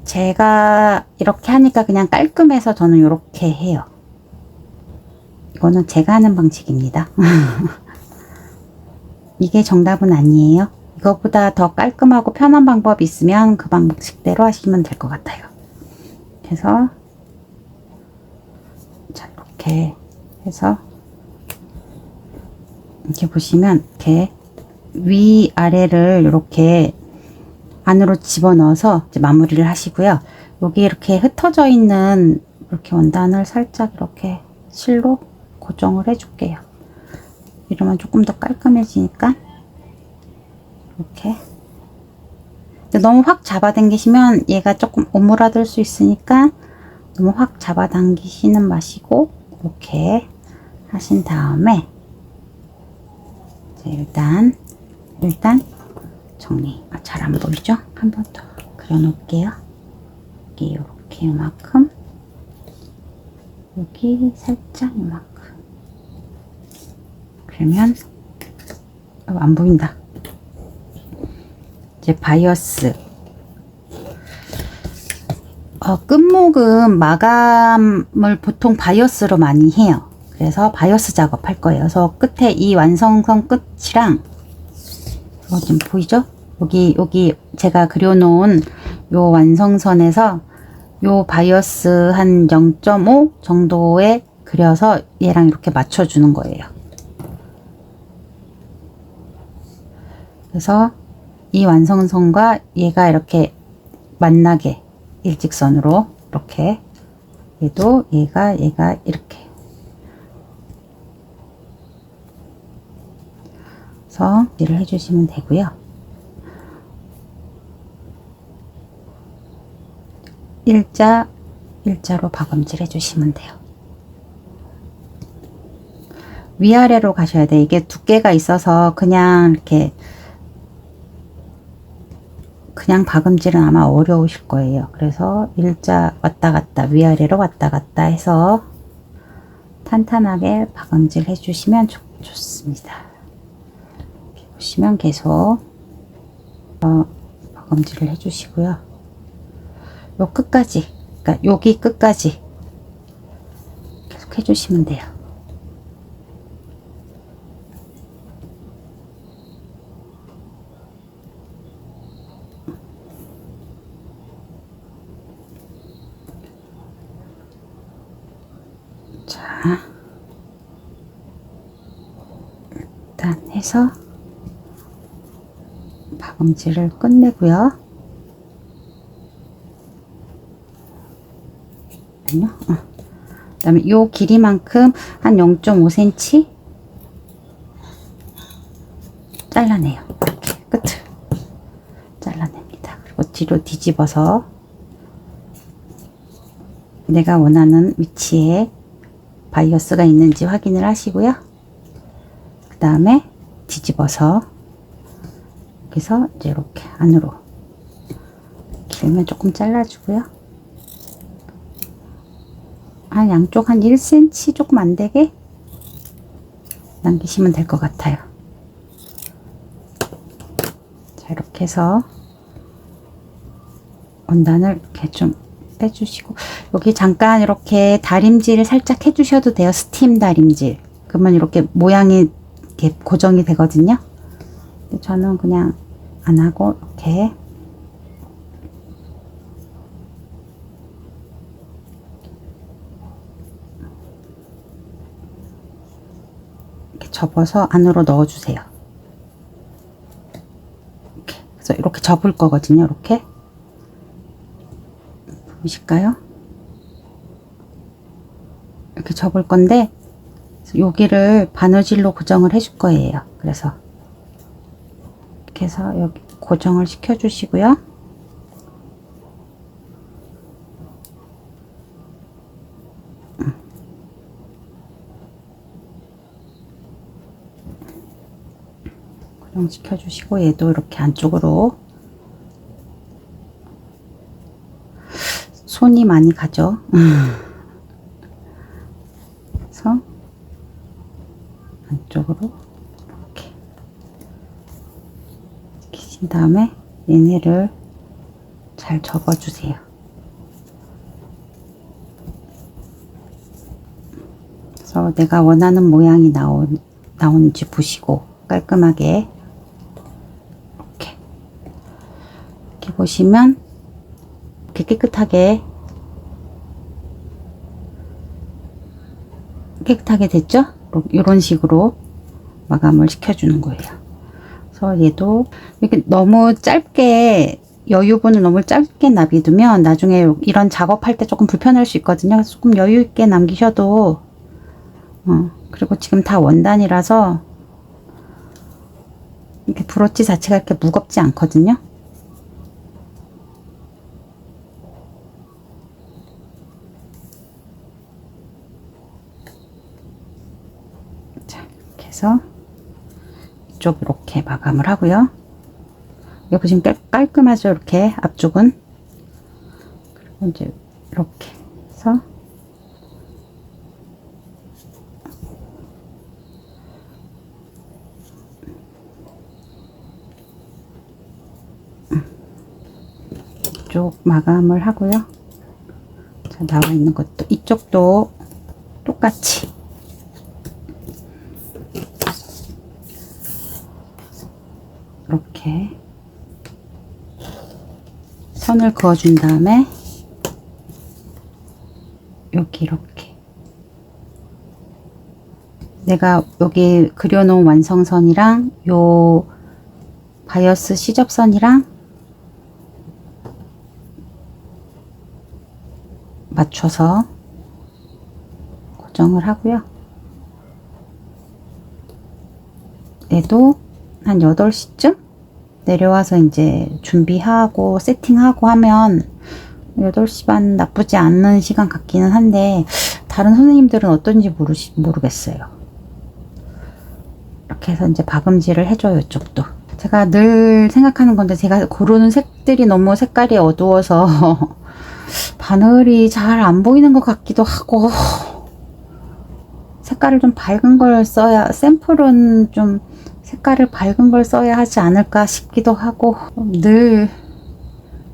제가 이렇게 하니까 그냥 깔끔해서 저는 이렇게 해요. 이거는 제가 하는 방식입니다. 이게 정답은 아니에요. 이거보다 더 깔끔하고 편한 방법이 있으면 그 방식대로 하시면 될 것 같아요. 그래서 자, 이렇게 해서 이렇게 보시면 이렇게 위아래를 이렇게 안으로 집어넣어서 이제 마무리를 하시고요. 여기 이렇게 흩어져 있는 이렇게 원단을 살짝 이렇게 실로 고정을 해줄게요. 이러면 조금 더 깔끔해지니까 이렇게. 너무 확 잡아당기시면 얘가 조금 오므라들 수 있으니까 너무 확 잡아당기시는 마시고 이렇게 하신 다음에 이제 일단 정리. 잘 안 보이죠? 한 번 더 그려 놓을게요. 여기 이렇게 이만큼, 여기 살짝 이만큼. 그러면 안 보인다. 이제 바이어스 끝목은 마감을 보통 바이어스로 많이 해요. 그래서 바이어스 작업할 거예요. 그래서 끝에 이 완성선 끝이랑 이거 좀 보이죠? 여기 제가 그려놓은 요 완성선에서 요 바이어스 한 0.5 정도에 그려서 얘랑 이렇게 맞춰주는 거예요. 그래서 이 완성선과 얘가 이렇게 만나게 일직선으로 이렇게 얘도 얘가 이렇게 그래서 일을 해주시면 되고요. 일자로 박음질 해주시면 돼요. 위아래로 가셔야 돼. 이게 두께가 있어서 그냥 이렇게 그냥 박음질은 아마 어려우실 거예요. 그래서 일자 왔다 갔다 위아래로 왔다 갔다 해서 탄탄하게 박음질 해주시면 좋습니다. 이렇게 보시면 계속 박음질을 해주시고요. 요 끝까지, 그러니까 여기 끝까지 계속 해주시면 돼요. 자, 일단 해서 박음질을 끝내고요. 그다음에 요 길이만큼 한 0.5cm 잘라내요. 이렇게 끝을 잘라냅니다. 그리고 뒤로 뒤집어서 내가 원하는 위치에 바이어스가 있는지 확인을 하시고요. 그 다음에 뒤집어서 여기서 이제 이렇게 안으로 길면 조금 잘라주고요. 한 양쪽 한 1cm 조금 안되게 남기시면 될 것 같아요. 자, 이렇게 해서 원단을 이렇게 좀 빼주시고 여기 잠깐 이렇게 다림질 살짝 해주셔도 돼요. 스팀 다림질. 그러면 이렇게 모양이 이렇게 고정이 되거든요. 근데 저는 그냥 안 하고 이렇게 접어서 안으로 넣어주세요. 그래서 이렇게 접을 거거든요. 이렇게 보실까요? 이렇게 접을 건데 여기를 바느질로 고정을 해줄 거예요. 그래서 이렇게 해서 여기 고정을 시켜 주시고요. 고정시켜 주시고 얘도 이렇게 안쪽으로 손이 많이 가죠. 그래서 안쪽으로 이렇게 끼신 다음에 얘네를 잘 접어주세요. 그래서 내가 원하는 모양이 나오는지 보시고 깔끔하게 이렇게 보시면 이렇게 깨끗하게 됐죠? 이런 식으로 마감을 시켜주는 거예요. 그래서 얘도 이렇게 너무 짧게 여유분을 너무 짧게 놔두면 나중에 이런 작업할 때 조금 불편할 수 있거든요. 그래서 조금 여유 있게 남기셔도 그리고 지금 다 원단이라서 이렇게 브로치 자체가 이렇게 무겁지 않거든요. 해서 이쪽 이렇게 마감을 하고요. 여기 보시면 깔끔하죠. 이렇게 앞쪽은. 그리고 이제 이렇게 해서 이쪽 마감을 하고요. 자, 나와 있는 것도 이쪽도 똑같이 이렇게 선을 그어준 다음에 여기 이렇게 내가 여기 그려놓은 완성선이랑 요 바이어스 시접선이랑 맞춰서 고정을 하고요. 얘도 한 8시쯤 내려와서 이제 준비하고 세팅하고 하면 8시 반 나쁘지 않는 시간 같기는 한데 다른 선생님들은 어떤지 모르겠어요. 이렇게 해서 이제 박음질을 해줘요. 이쪽도. 제가 늘 생각하는 건데 제가 고르는 색들이 너무 색깔이 어두워서 바늘이 잘 안 보이는 것 같기도 하고 색깔을 좀 밝은 걸 써야, 샘플은 좀 색깔을 밝은 걸 써야 하지 않을까 싶기도 하고 늘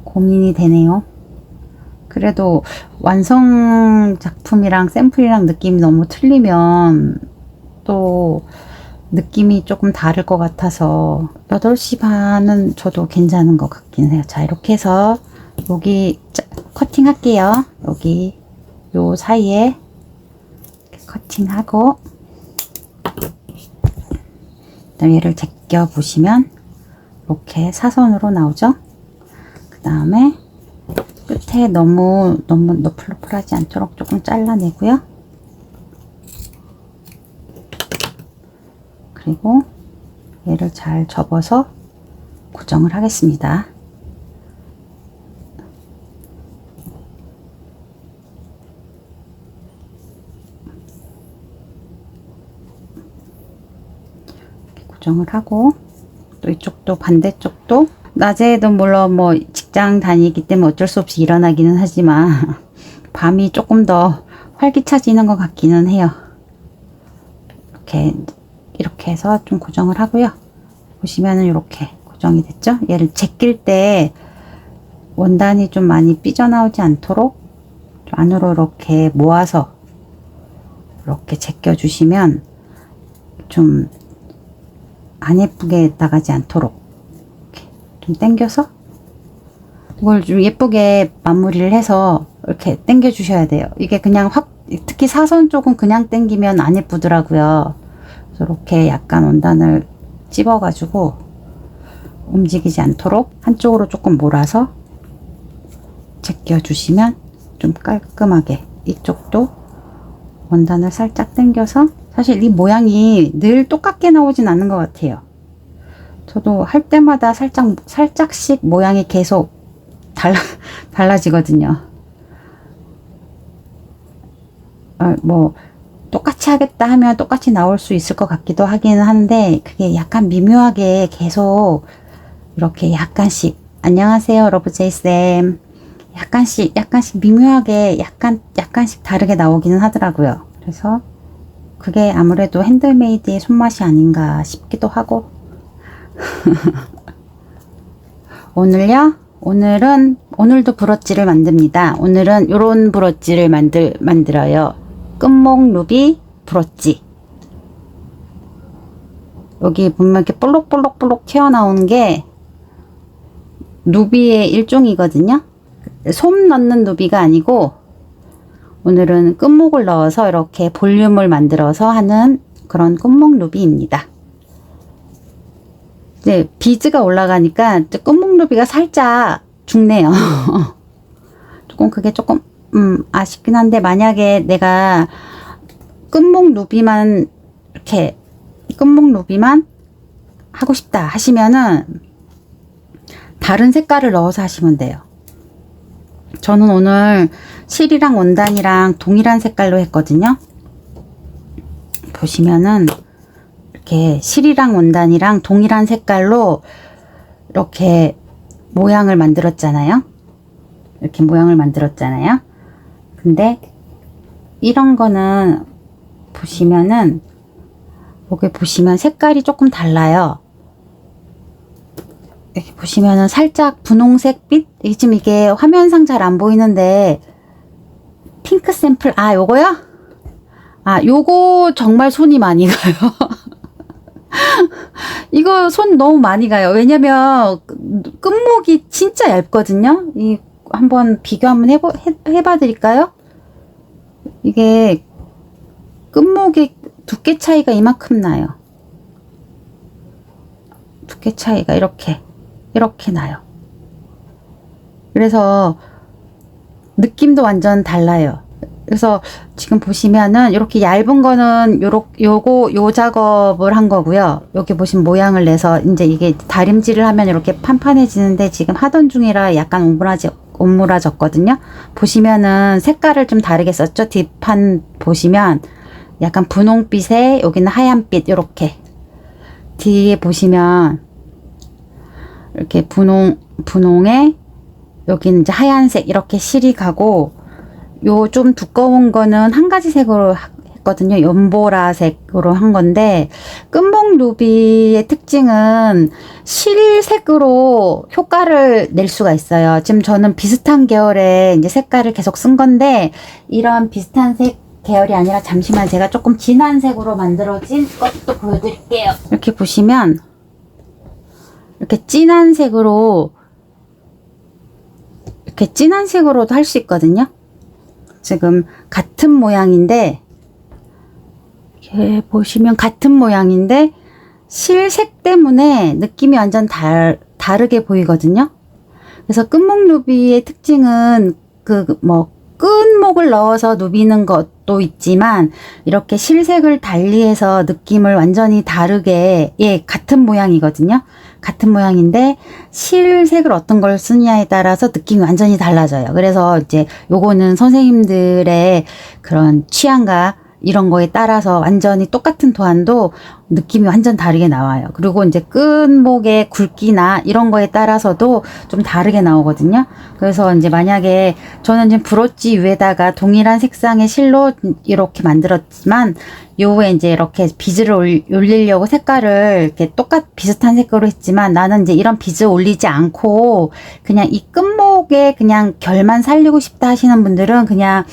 고민이 되네요. 그래도 완성 작품이랑 샘플이랑 느낌이 너무 틀리면 또 느낌이 조금 다를 것 같아서 8시 반은 저도 괜찮은 것 같긴 해요. 자, 이렇게 해서 여기 커팅 할게요. 여기 요 사이에 커팅하고 얘를 제껴 보시면 이렇게 사선으로 나오죠. 그 다음에 끝에 너무 너플너플하지 않도록 조금 잘라내고요. 그리고 얘를 잘 접어서 고정을 하겠습니다. 이렇게 고정을 하고 또 이쪽도 반대쪽도 낮에도 물론 뭐 직장 다니기 때문에 어쩔 수 없이 일어나기는 하지만 밤이 조금 더 활기차지는 것 같기는 해요. 이렇게 해서 좀 고정을 하고요. 보시면은 이렇게 고정이 됐죠? 얘를 제낄 때 원단이 좀 많이 삐져나오지 않도록 좀 안으로 이렇게 모아서 이렇게 제껴 주시면 좀 안 예쁘게 나가지 않도록 이렇게 좀 당겨서 이걸 좀 예쁘게 마무리를 해서 이렇게 당겨 주셔야 돼요. 이게 그냥 특히 사선 쪽은 그냥 당기면 안 예쁘더라고요. 이렇게 약간 원단을 찝어 가지고 움직이지 않도록 한쪽으로 조금 몰아서 제껴 주시면 좀 깔끔하게, 이쪽도 원단을 살짝 당겨서, 사실 이 모양이 늘 똑같게 나오진 않는 것 같아요. 저도 할 때마다 살짝씩 모양이 계속 달라지거든요. 뭐 똑같이 하겠다 하면 똑같이 나올 수 있을 것 같기도 하기는 한데, 그게 약간 미묘하게 계속 이렇게 약간씩, 안녕하세요 러브제이쌤, 약간씩 미묘하게 약간씩 다르게 나오기는 하더라고요. 그래서 그게 아무래도 핸드메이드의 손맛이 아닌가 싶기도 하고 오늘도 브러치를 만듭니다. 오늘은 요런 브러치를 만들어요. 끝목 루비 브러치. 여기 보면 이렇게 볼록볼록 튀어나오는 게 누비의 일종이거든요. 솜 넣는 누비가 아니고 오늘은 끝목을 넣어서 이렇게 볼륨을 만들어서 하는 그런 끝목 누비입니다. 이제 비즈가 올라가니까 끝목 누비가 살짝 죽네요. 그게 조금 아쉽긴 한데, 만약에 내가 끝목 누비만 하고 싶다 하시면은 다른 색깔을 넣어서 하시면 돼요. 저는 오늘 실이랑 원단이랑 동일한 색깔로 했거든요. 보시면은 이렇게 실이랑 원단이랑 동일한 색깔로 이렇게 모양을 만들었잖아요. 근데 이런 거는 보시면은, 여기 보시면 색깔이 조금 달라요. 이렇게 보시면은 살짝 분홍색 빛? 지금 이게 화면상 잘 안 보이는데, 핑크 샘플, 요거요? 요거 정말 손이 많이 가요. 이거 손 너무 많이 가요. 왜냐면 끝목이 진짜 얇거든요. 한번 비교 한번 해봐 드릴까요? 이게 끝목이 두께 차이가 이만큼 나요. 두께 차이가 이렇게 나요. 그래서 느낌도 완전 달라요. 그래서 지금 보시면은 이렇게 얇은 거는 요 작업을 한 거고요. 여기 보시면 모양을 내서 이제 이게 다림질을 하면 이렇게 판판해지는데 지금 하던 중이라 약간 오므라졌거든요. 보시면은 색깔을 좀 다르게 썼죠. 뒷판 보시면 약간 분홍빛에 여기는 하얀빛 이렇게 뒤에 보시면 이렇게 분홍에 여기는 이제 하얀색 이렇게 실이 가고 요 좀 두꺼운 거는 한 가지 색으로 했거든요. 연보라색으로 한 건데 끈목 루비의 특징은 실색으로 효과를 낼 수가 있어요. 지금 저는 비슷한 계열의 이제 색깔을 계속 쓴 건데 이런 비슷한 색 계열이 아니라 잠시만 제가 조금 진한 색으로 만들어진 것도 보여드릴게요. 이렇게 보시면 이렇게 진한 색으로도 할 수 있거든요. 지금 같은 모양인데 이렇게 보시면 같은 모양인데 실색 때문에 느낌이 완전 다르게 보이거든요. 그래서 끈목 누비의 특징은 끈목을 넣어서 누비는 것도 있지만 이렇게 실색을 달리해서 느낌을 완전히 다르게 같은 모양이거든요. 같은 모양인데 실색을 어떤 걸 쓰냐에 따라서 느낌이 완전히 달라져요. 그래서 이제 요거는 선생님들의 그런 취향과 이런 거에 따라서 완전히 똑같은 도안도 느낌이 완전 다르게 나와요. 그리고 이제 끈목의 굵기나 이런 거에 따라서도 좀 다르게 나오거든요. 그래서 이제 만약에 저는 지금 브로치 위에다가 동일한 색상의 실로 이렇게 만들었지만 요에 이제 이렇게 비즈를 올리려고 색깔을 이렇게 비슷한 색으로 했지만 나는 이제 이런 비즈 올리지 않고 그냥 이 끈목에 그냥 결만 살리고 싶다 하시는 분들은 그냥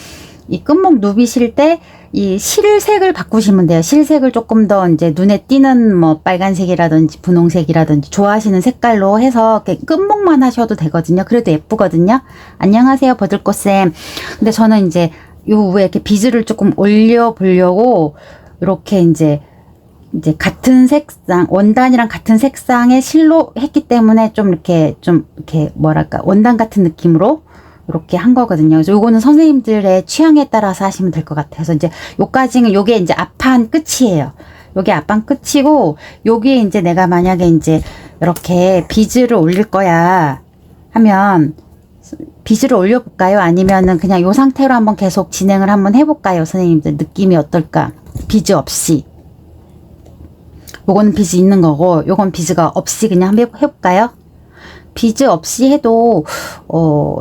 이 끈목 누비실 때 이 실색을 바꾸시면 돼요. 실색을 조금 더 이제 눈에 띄는 뭐 빨간색이라든지 분홍색이라든지 좋아하시는 색깔로 해서 이렇게 끈목만 하셔도 되거든요. 그래도 예쁘거든요. 안녕하세요, 버들꽃쌤. 근데 저는 이제 요 위에 이렇게 비즈를 조금 올려 보려고 이렇게 이제 같은 색상, 원단이랑 같은 색상의 실로 했기 때문에 좀 이렇게 뭐랄까, 원단 같은 느낌으로 이렇게 한 거거든요. 그래서 요거는 선생님들의 취향에 따라서 하시면 될 것 같아요. 그래서 이제 요까지는 요게 이제 앞판 끝이에요. 요게 앞판 끝이고, 여기에 이제 내가 만약에 이제 이렇게 비즈를 올릴 거야 하면, 비즈를 올려볼까요? 아니면은 그냥 요 상태로 한번 계속 진행을 한번 해볼까요? 선생님들 느낌이 어떨까? 비즈 없이. 요거는 비즈 있는 거고, 요건 비즈가 없이 그냥 한번 해볼까요? 비즈 없이 해도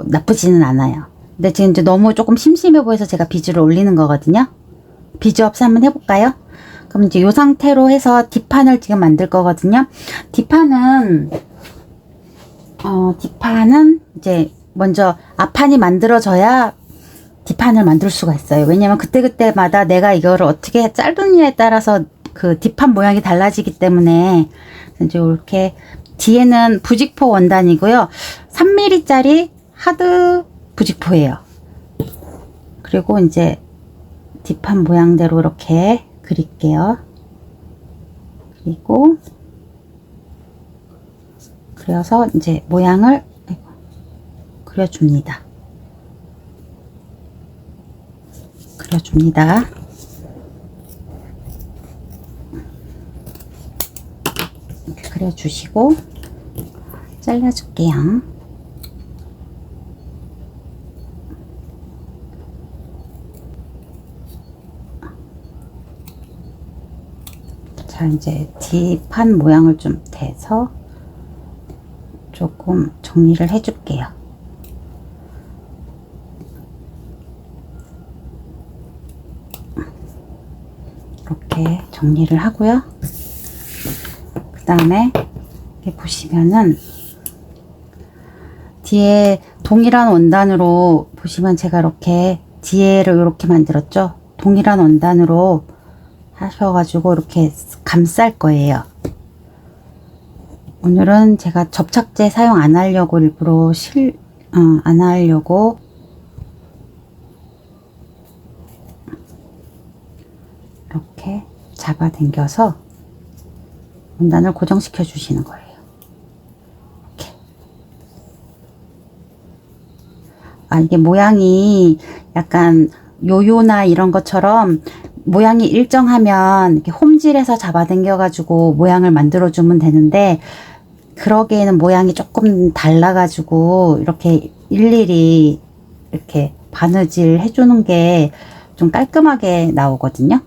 나쁘지는 않아요. 근데 지금 이제 너무 조금 심심해 보여서 제가 비즈를 올리는 거거든요. 비즈 없이 한번 해볼까요? 그럼 이제 이 상태로 해서 뒷판을 지금 만들 거거든요. 뒷판은 이제 먼저 앞판이 만들어져야 뒷판을 만들 수가 있어요. 왜냐면 그때그때마다 내가 이거를 어떻게 자르느냐에 따라서 그 뒷판 모양이 달라지기 때문에 이제 이렇게 뒤에는 부직포 원단이고요. 3mm짜리 하드 부직포예요. 그리고 이제 뒷판 모양대로 이렇게 그릴게요. 그리고 그려서 이제 모양을 그려줍니다. 이렇게 그려주시고 잘라줄게요. 자, 이제 뒷판 모양을 좀 대서 조금 정리를 해줄게요. 이렇게 정리를 하고요. 그 다음에 이렇게 보시면은 뒤에 동일한 원단으로 보시면 제가 이렇게 뒤에를 이렇게 만들었죠. 동일한 원단으로 하셔가지고 이렇게 감쌀 거예요. 오늘은 제가 접착제 사용 안 하려고 일부러 안 하려고 이렇게 잡아당겨서 원단을 고정시켜 주시는 거예요. 이게 모양이 약간 요요나 이런 것처럼 모양이 일정하면 이렇게 홈질해서 잡아당겨가지고 모양을 만들어주면 되는데, 그러기에는 모양이 조금 달라가지고 이렇게 일일이 이렇게 바느질 해주는 게 좀 깔끔하게 나오거든요.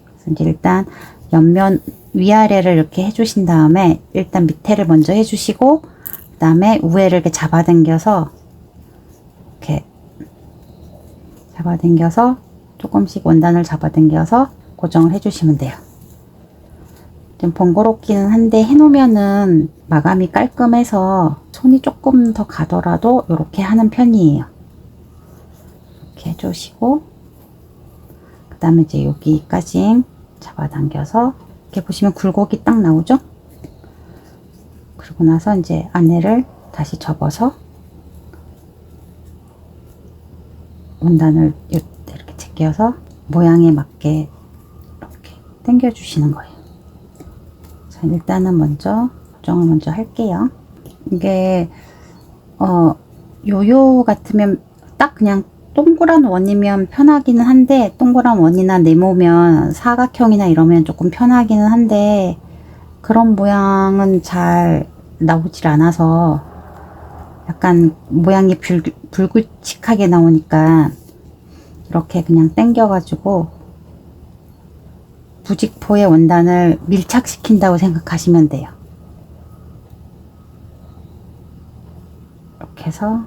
그래서 이제 일단 옆면 위아래를 이렇게 해주신 다음에 일단 밑에를 먼저 해주시고, 그 다음에 위에를 이렇게 잡아당겨서 이렇게 잡아당겨서 조금씩 원단을 잡아당겨서 고정을 해주시면 돼요. 좀 번거롭기는 한데 해놓으면은 마감이 깔끔해서 손이 조금 더 가더라도 이렇게 하는 편이에요. 이렇게 해주시고, 그 다음에 이제 여기까지 잡아당겨서 이렇게 보시면 굴곡이 딱 나오죠? 그러고 나서 이제 안에를 다시 접어서 원단을 이렇게 제껴서 모양에 맞게 이렇게 당겨 주시는 거예요. 자, 일단은 먼저 고정을 먼저 할게요. 이게 요요 같으면 딱 그냥 동그란 원이면 편하기는 한데, 동그란 원이나 네모면 사각형이나 이러면 조금 편하기는 한데, 그런 모양은 잘 나오질 않아서 약간 모양이 불규칙하게 나오니까 이렇게 그냥 당겨 가지고 부직포의 원단을 밀착시킨다고 생각하시면 돼요. 이렇게 해서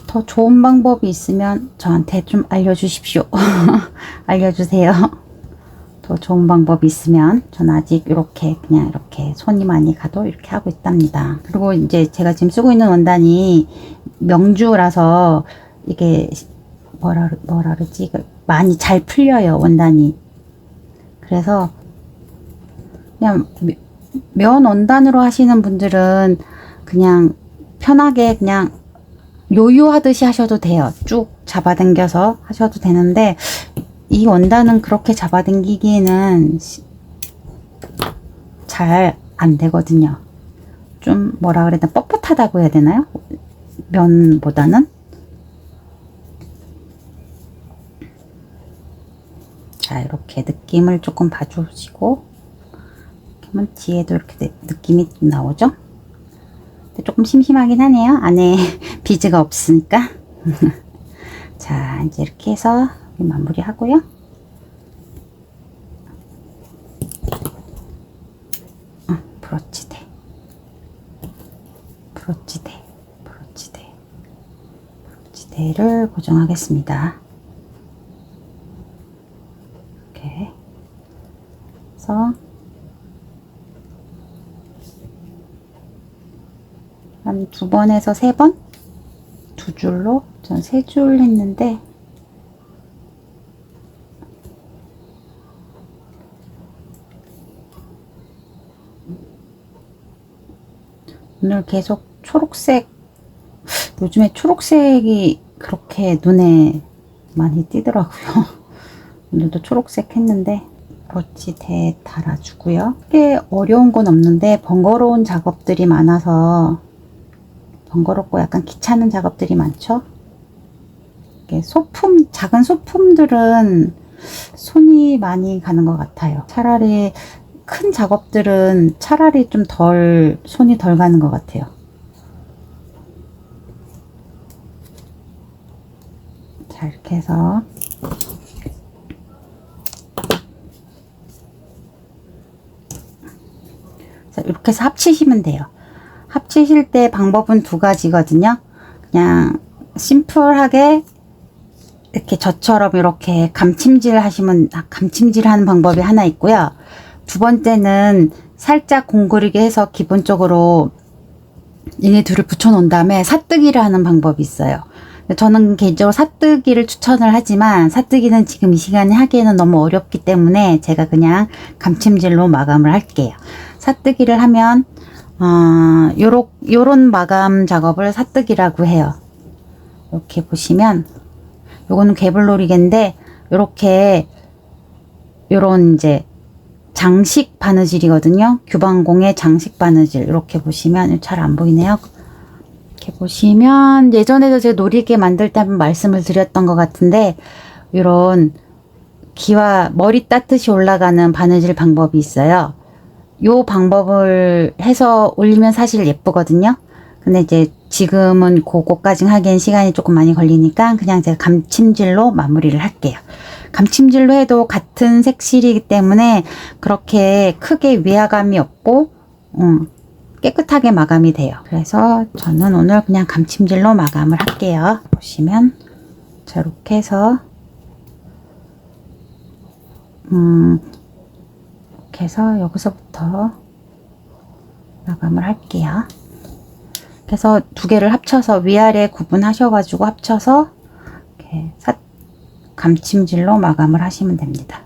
더 좋은 방법이 있으면 저한테 좀 알려주십시오. 알려주세요. 더 좋은 방법이 있으면. 전 아직 이렇게 그냥 이렇게 손이 많이 가도 이렇게 하고 있답니다. 그리고 이제 제가 지금 쓰고 있는 원단이 명주라서 이게 뭐라 그러지? 많이 잘 풀려요, 원단이. 그래서 그냥 면 원단으로 하시는 분들은 그냥 편하게 그냥 요요하듯이 하셔도 돼요. 쭉 잡아당겨서 하셔도 되는데, 이 원단은 그렇게 잡아당기기에는 잘 안 되거든요. 좀 뭐라 그래야 되나, 뻣뻣하다고 해야 되나요? 면보다는. 자, 이렇게 느낌을 조금 봐주시고, 이렇게 하면 뒤에도 이렇게 느낌이 나오죠? 조금 심심하긴 하네요. 안에 비즈가 없으니까. 자, 이제 이렇게 해서 마무리 하고요. 브로치대를 고정하겠습니다. 이렇게 해서 한 2번에서 3번? 2줄로? 전 3줄 했는데, 오늘 계속 초록색, 요즘에 초록색이 그렇게 눈에 많이 띄더라고요. 오늘도 초록색 했는데, 브러치대 달아주고요. 크게 어려운 건 없는데 번거로운 작업들이 많아서, 번거롭고 약간 귀찮은 작업들이 많죠. 이게 작은 소품들은 손이 많이 가는 것 같아요. 차라리 큰 작업들은 차라리 좀 손이 덜 가는 것 같아요. 자, 이렇게 해서 자, 이렇게 해서 합치시면 돼요. 합치실 때 방법은 2가지거든요. 그냥 심플하게 이렇게 저처럼 이렇게 감침질 하는 방법이 하나 있고요. 2번째는 살짝 공그리게 해서 기본적으로 얘네 둘을 붙여 놓은 다음에 사뜨기를 하는 방법이 있어요. 저는 개인적으로 사뜨기를 추천을 하지만, 사뜨기는 지금 이 시간에 하기에는 너무 어렵기 때문에 제가 그냥 감침질로 마감을 할게요. 사뜨기를 하면 요런 마감 작업을 사뜨기라고 해요. 이렇게 보시면, 요거는 개불놀이개인데, 요런 이제 장식 바느질이거든요. 규방공의 장식 바느질. 이렇게 보시면 잘 안 보이네요. 이렇게 보시면 예전에도 제가 놀이개 만들 때 한번 말씀을 드렸던 것 같은데 이런 기와 머리 따뜻이 올라가는 바느질 방법이 있어요. 요 방법을 해서 올리면 사실 예쁘거든요. 근데 이제 지금은 그거까지 하기엔 시간이 조금 많이 걸리니까 그냥 제가 감침질로 마무리를 할게요. 감침질로 해도 같은 색실이기 때문에 그렇게 크게 위화감이 없고 깨끗하게 마감이 돼요. 그래서 저는 오늘 그냥 감침질로 마감을 할게요. 보시면 저렇게 해서 이렇게 해서 여기서부터 마감을 할게요. 그래서 두 개를 합쳐서 위아래 구분하셔가지고 합쳐서 이렇게 감침질로 마감을 하시면 됩니다.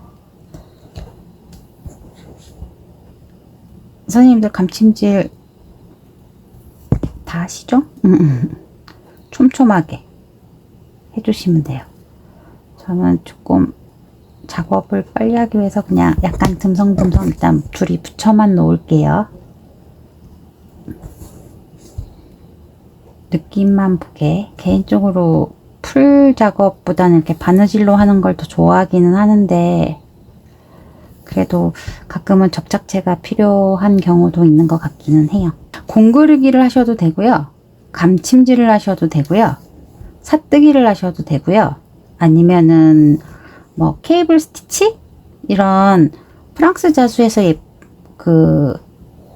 선생님들 감침질 다 아시죠? 촘촘하게 해주시면 돼요. 저는 조금 작업을 빨리 하기 위해서 그냥 약간 듬성듬성 일단 둘이 붙여만 놓을게요. 느낌만 보게. 개인적으로 풀 작업보다는 이렇게 바느질로 하는 걸 더 좋아하기는 하는데 그래도 가끔은 접착제가 필요한 경우도 있는 것 같기는 해요. 공그르기를 하셔도 되고요. 감침질을 하셔도 되고요. 사뜨기를 하셔도 되고요. 아니면은 뭐 케이블 스티치? 이런 프랑스 자수에서 그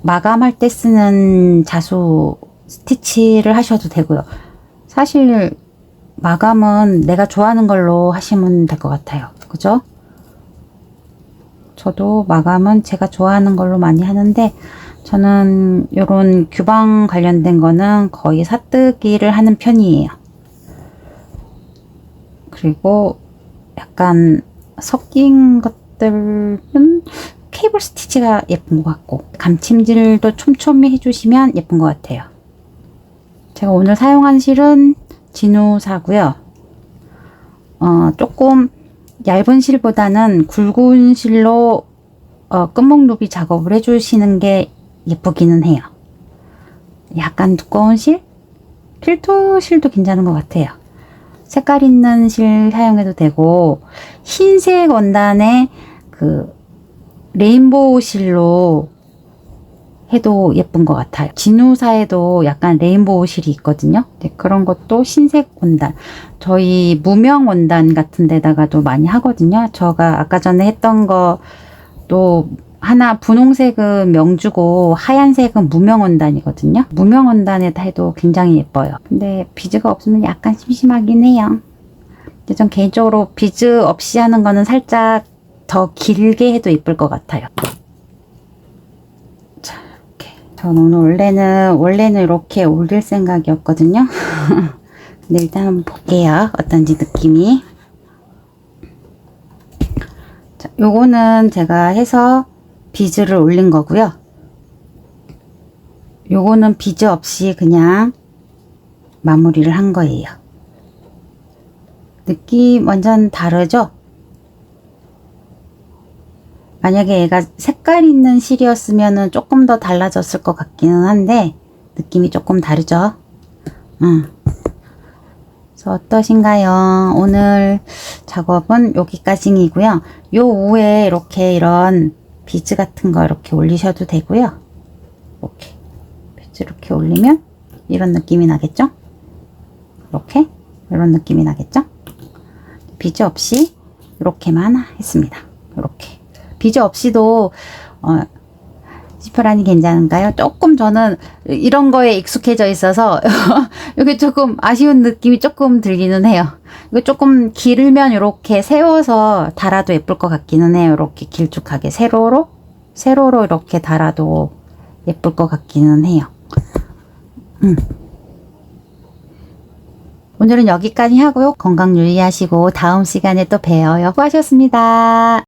마감할 때 쓰는 자수 스티치를 하셔도 되고요. 사실 마감은 내가 좋아하는 걸로 하시면 될 것 같아요. 그죠? 저도 마감은 제가 좋아하는 걸로 많이 하는데 저는 이런 규방 관련된 거는 거의 사뜨기를 하는 편이에요. 그리고 약간 섞인 것들은 케이블 스티치가 예쁜 것 같고 감침질도 촘촘히 해주시면 예쁜 것 같아요. 제가 오늘 사용한 실은 진우사고요. 조금 얇은 실보다는 굵은 실로 끝목 누비 작업을 해주시는 게 예쁘기는 해요. 약간 두꺼운 실? 필토 실도 괜찮은 것 같아요. 색깔 있는 실 사용해도 되고 흰색 원단에 그 레인보우 실로 해도 예쁜 것 같아요. 진우사에도 약간 레인보우 실이 있거든요. 네, 그런 것도 흰색 원단, 저희 무명 원단 같은 데다가도 많이 하거든요. 제가 아까 전에 했던 것도 하나 분홍색은 명주고 하얀색은 무명 원단이거든요. 무명 원단에다 해도 굉장히 예뻐요. 근데 비즈가 없으면 약간 심심하긴 해요. 근데 전 개인적으로 비즈 없이 하는 거는 살짝 더 길게 해도 예쁠 것 같아요. 자, 이렇게. 전 오늘 원래는 이렇게 올릴 생각이었거든요. 근데 일단 한번 볼게요. 어떤지 느낌이. 자, 요거는 제가 해서 비즈를 올린 거고요. 요거는 비즈 없이 그냥 마무리를 한 거예요. 느낌 완전 다르죠? 만약에 얘가 색깔 있는 실이었으면 조금 더 달라졌을 것 같기는 한데 느낌이 조금 다르죠? 그래서 어떠신가요? 오늘 작업은 여기까지이고요. 요 위에 이렇게 이런 비즈 같은 거 이렇게 올리셔도 되고요. 이렇게 비즈 이렇게 올리면 이런 느낌이 나겠죠? 이렇게 이런 느낌이 나겠죠? 비즈 없이 이렇게만 했습니다. 이렇게 비즈 없이도 지퍼라니 괜찮은가요? 조금 저는 이런 거에 익숙해져 있어서 여기 조금 아쉬운 느낌이 조금 들기는 해요. 이거 조금 길면 이렇게 세워서 달아도 예쁠 것 같기는 해요. 이렇게 길쭉하게 세로로 이렇게 달아도 예쁠 것 같기는 해요. 오늘은 여기까지 하고요. 건강 유의하시고 다음 시간에 또 봬요. 수고하셨습니다.